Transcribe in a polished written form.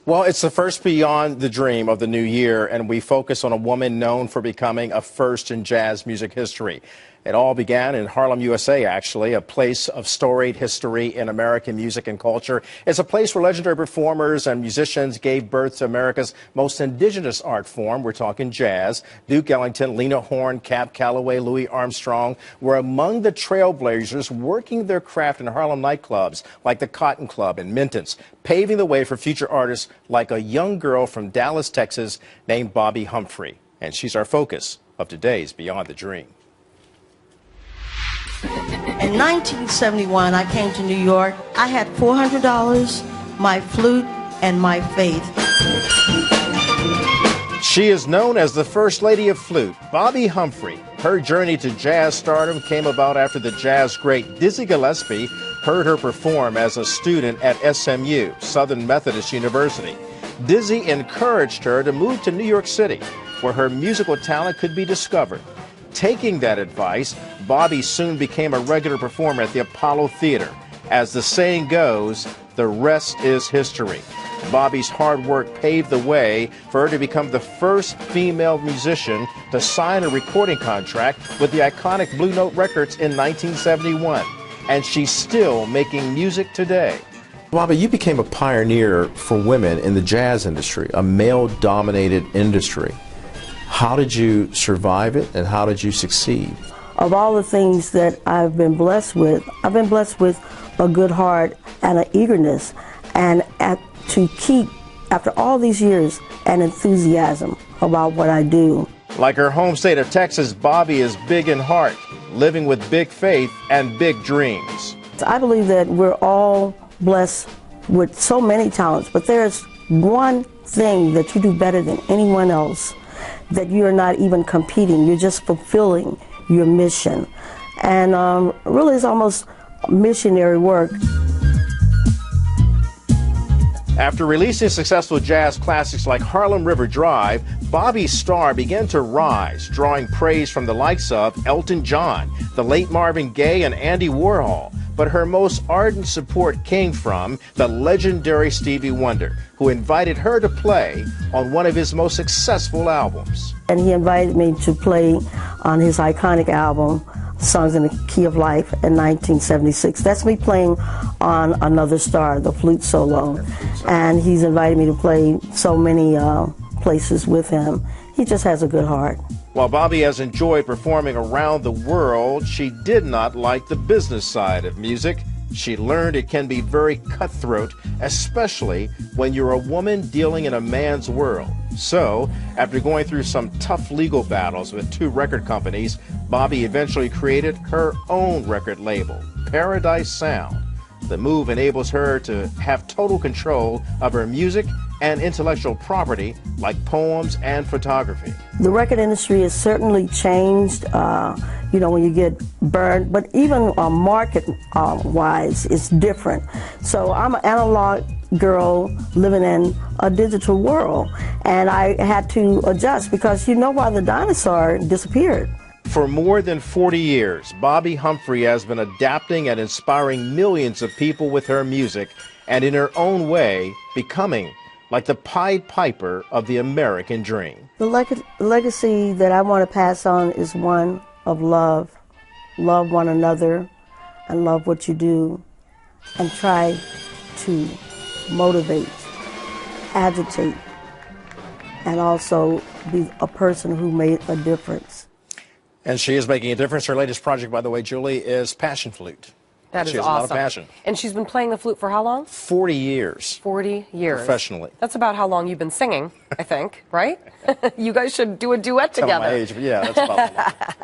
Well, it's the first beyond the dream of the new year, and we focus on a woman known for becoming a first in jazz music history. It all began in Harlem, USA, actually, a place of storied history in American music and culture. It's a place where legendary performers and musicians gave birth to America's most indigenous art form. We're talking jazz. Duke Ellington, Lena Horne, Cab Calloway, Louis Armstrong were among the trailblazers working their craft in Harlem nightclubs like the Cotton Club and Minton's, paving the way for future artists like a young girl from Dallas, Texas named Bobbi Humphrey. And she's our focus of today's Beyond the Dream. In 1971, I came to New York. I had $400, my flute, and my faith. She is known as the First Lady of Flute, Bobbi Humphrey. Her journey to jazz stardom came about after the jazz great Dizzy Gillespie heard her perform as a student at SMU, Southern Methodist University. Dizzy encouraged her to move to New York City, where her musical talent could be discovered. Taking that advice, Bobbi soon became a regular performer at the Apollo Theater. As the saying goes, the rest is history. Bobbi's hard work paved the way for her to become the first female musician to sign a recording contract with the iconic Blue Note Records in 1971. And she's still making music today. Bobbi, you became a pioneer for women in the jazz industry, a male-dominated industry. How did you survive it, and how did you succeed? Of all the things that I've been blessed with a good heart and an eagerness, and to keep, after all these years, an enthusiasm about what I do. Like her home state of Texas, Bobbi is big in heart, living with big faith and big dreams. I believe that we're all blessed with so many talents, but there's one thing that you do better than anyone else, that you're not even competing, you're just fulfilling your mission. And really it's almost missionary work. After releasing successful jazz classics like Harlem River Drive, Bobbi's star began to rise, drawing praise from the likes of Elton John, the late Marvin Gaye, and Andy Warhol. But her most ardent support came from the legendary Stevie Wonder, who invited her to play on one of his most successful albums. And he invited me to play on his iconic album, Songs in the Key of Life, in 1976. That's me playing on Another Star, the flute solo. And he's invited me to play so many places with him. He just has a good heart. While Bobbi has enjoyed performing around the world, she did not like the business side of music. She learned it can be very cutthroat, especially when you're a woman dealing in a man's world. So, after going through some tough legal battles with 2 record companies, Bobbi eventually created her own record label, Paradise Sound. The move enables her to have total control of her music and intellectual property like poems and photography. The record industry has certainly changed, you know, when you get burned, but even market-wise, it's different. So I'm an analog girl living in a digital world, and I had to adjust because you know why the dinosaur disappeared. For more than 40 years, Bobbi Humphrey has been adapting and inspiring millions of people with her music, and in her own way, becoming like the Pied Piper of the American dream. The legacy that I want to pass on is one of love. Love one another and love what you do, and try to motivate, agitate, and also be a person who made a difference. And she is making a difference. Her latest project, by the way, Julie, is Passion Flute. That is she has awesome. A lot of passion. And she's been playing the flute for how long? 40 years. 40 years. Professionally. That's about how long you've been singing, I think, right? You guys should do a duet together. Tell my age, but yeah, that's about